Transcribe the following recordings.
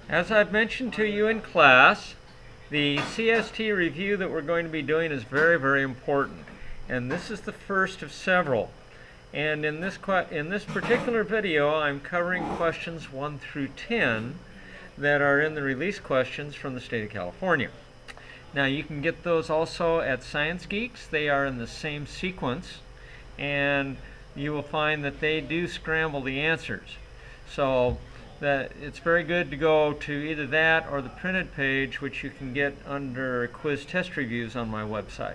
As I've mentioned to you in class, the CST review that we're going to be doing is very, very important. And this is the first of several. And in this particular video, I'm covering questions 1 through 10 that are in the release questions from the state of California. Now you can get those also at Science Geeks. They are in the same sequence, and you will find that they do scramble the answers. So that it's very good to go to either that or the printed page, which you can get under quiz test reviews on my website.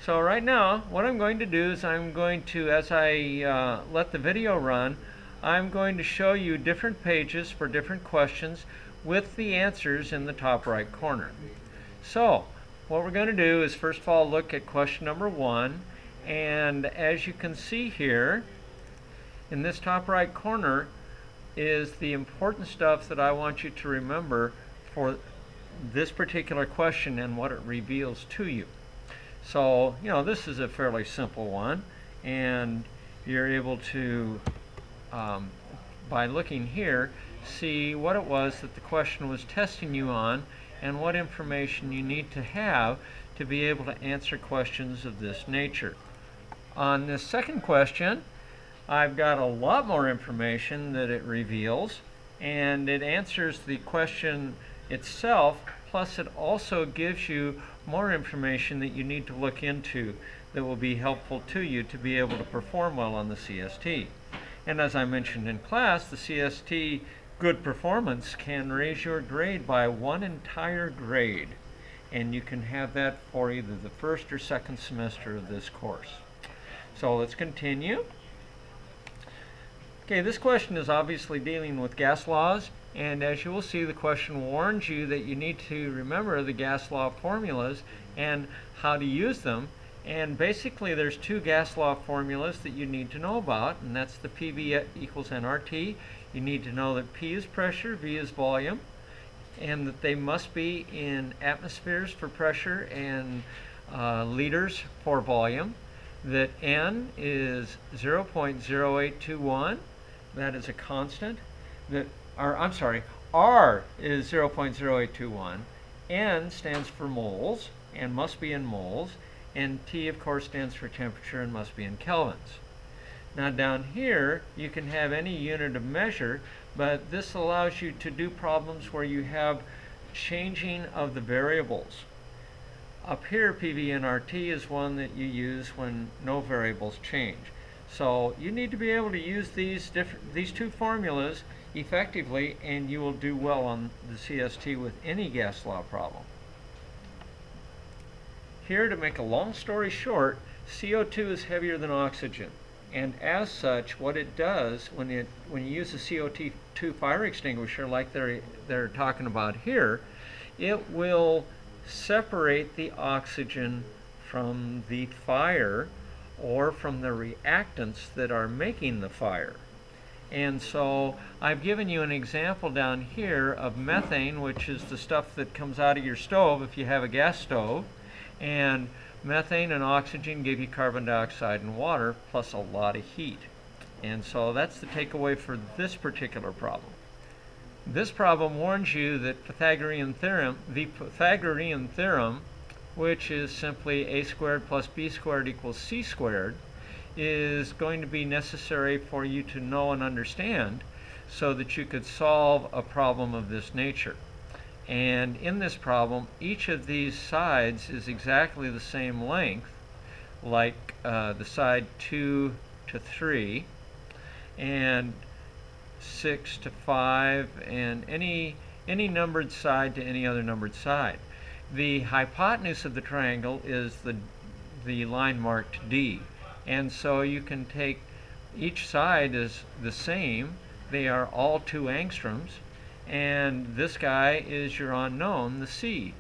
So right now, what I'm going to do is I'm going to, as I let the video run, I'm going to show you different pages for different questions with the answers in the top right corner. So what we're going to do is first of all look at question number 1, and as you can see here in this top right corner is the important stuff that I want you to remember for this particular question and what it reveals to you. So, you know, this is a fairly simple one, and you're able to, by looking here, see what it was that the question was testing you on and what information you need to have to be able to answer questions of this nature. On this second question, I've got a lot more information that it reveals, and it answers the question itself, plus it also gives you more information that you need to look into that will be helpful to you to be able to perform well on the CST. And as I mentioned in class, the CST good performance can raise your grade by 1 entire grade, and you can have that for either the first or second semester of this course. So let's continue. Okay, this question is obviously dealing with gas laws, and as you will see, the question warns you that you need to remember the gas law formulas and how to use them. And basically there's 2 gas law formulas that you need to know about, and that's the PV equals nRT. You need to know that P is pressure, V is volume, and that they must be in atmospheres for pressure and liters for volume. That N is 0.0821, that is a constant. That, I'm sorry, R is 0.0821, N stands for moles and must be in moles, and T of course stands for temperature and must be in kelvins. Now down here you can have any unit of measure, but this allows you to do problems where you have changing of the variables. Up here, PV-nRT is one that you use when no variables change. So you need to be able to use these 2 formulas effectively, and you will do well on the CST with any gas law problem. Here, to make a long story short, CO2 is heavier than oxygen, and as such, what it does when you use a CO2 fire extinguisher like they're talking about here, it will separate the oxygen from the fire or from the reactants that are making the fire. And so I've given you an example down here of methane, which is the stuff that comes out of your stove if you have a gas stove, and methane and oxygen give you carbon dioxide and water plus a lot of heat. And so that's the takeaway for this particular problem. This problem warns you that the Pythagorean theorem, which is simply a squared plus b squared equals c squared, is going to be necessary for you to know and understand so that you could solve a problem of this nature. And in this problem, each of these sides is exactly the same length, like the side 2 to 3, and 6 to 5, and any numbered side to any other numbered side. The hypotenuse of the triangle is the line marked D, and so you can take each side is the same. They are all 2 angstroms, and this guy is your unknown, the C.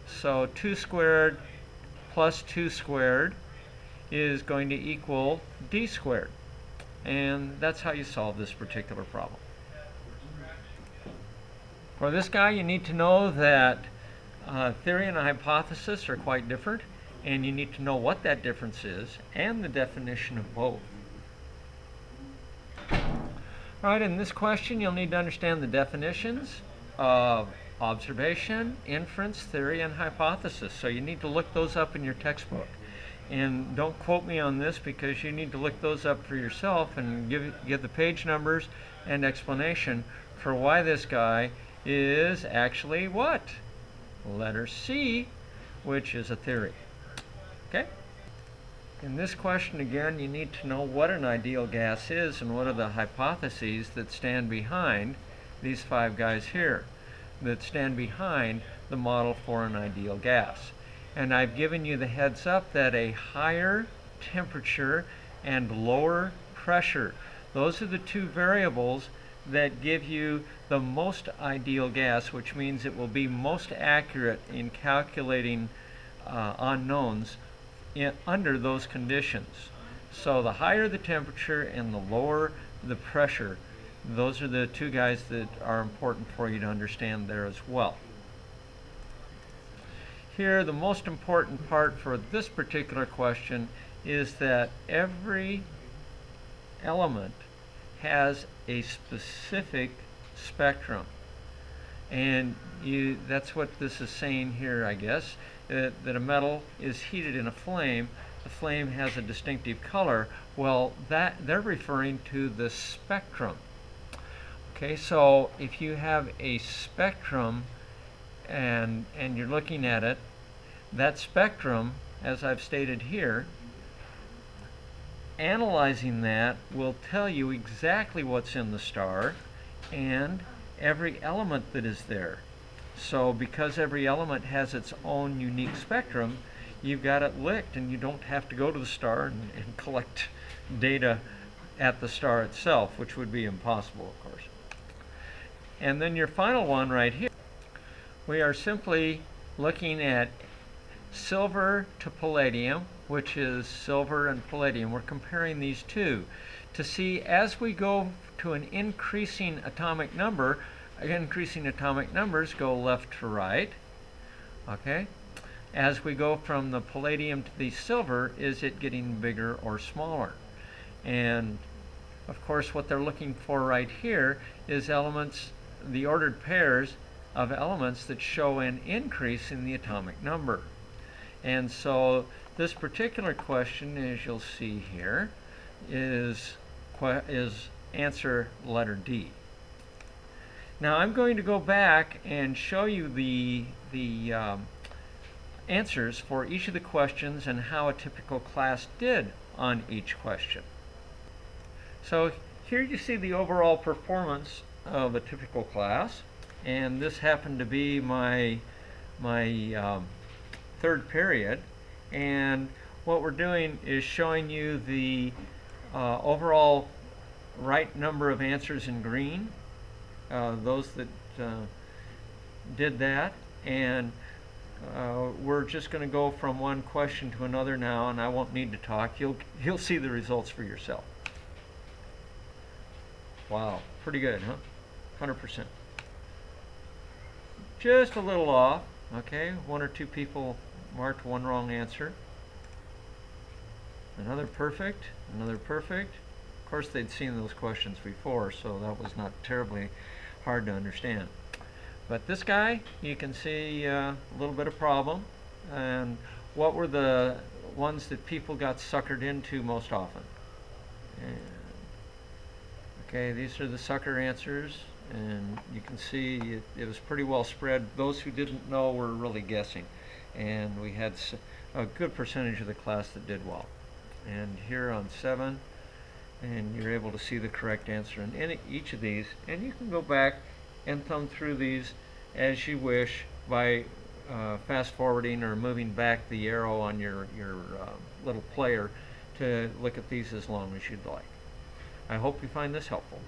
So 2 squared plus 2 squared is going to equal D squared. And that's how you solve this particular problem. For this guy, you need to know that theory and a hypothesis are quite different, and you need to know what that difference is and the definition of both. All right, in this question, you'll need to understand the definitions of observation, inference, theory, and hypothesis. So you need to look those up in your textbook. And don't quote me on this because you need to look those up for yourself and give the page numbers and explanation for why this guy is actually what? Letter C, which is a theory. Okay? In this question again, you need to know what an ideal gas is and what are the hypotheses that stand behind these 5 guys here, that stand behind the model for an ideal gas. And I've given you the heads up that a higher temperature and lower pressure, those are the 2 variables that give you the most ideal gas, which means it will be most accurate in calculating unknowns under those conditions. So the higher the temperature and the lower the pressure, those are the 2 guys that are important for you to understand there as well. Here, the most important part for this particular question is that every element has a specific spectrum. And that's what this is saying here, I guess, that a metal is heated in a flame. The flame has a distinctive color. Well, they're referring to the spectrum. Okay, so if you have a spectrum and you're looking at it, that spectrum, as I've stated here, analyzing that will tell you exactly what's in the star and every element that is there. So because every element has its own unique spectrum, you've got it licked and you don't have to go to the star and collect data at the star itself, which would be impossible, of course. And then your final one right here, we are simply looking at silver to palladium, which is silver and palladium. We're comparing these 2 to see as we go to an increasing atomic number, increasing atomic numbers go left to right. Okay? As we go from the palladium to the silver, is it getting bigger or smaller? And of course what they're looking for right here is elements, the ordered pairs of elements that show an increase in the atomic number. And so this particular question, as you'll see here, is answer letter D. Now I'm going to go back and show you the answers for each of the questions and how a typical class did on each question. So here you see the overall performance of a typical class, and this happened to be my 3rd period, and what we're doing is showing you the overall right number of answers in green, those that did that, and we're just going to go from one question to another now, and I won't need to talk. You'll see the results for yourself. Wow, pretty good, huh? 100%. Just a little off. Okay, 1 or 2 people marked 1 wrong answer. Another perfect, another perfect. Of course, they'd seen those questions before, so that was not terribly hard to understand. But this guy, you can see a little bit of problem. And what were the ones that people got suckered into most often? And, okay, these are the sucker answers. And you can see it was pretty well spread. Those who didn't know were really guessing. And we had a good percentage of the class that did well. And here on 7, and you're able to see the correct answer in each of these. And you can go back and thumb through these as you wish by fast forwarding or moving back the arrow on your little player to look at these as long as you'd like. I hope you find this helpful.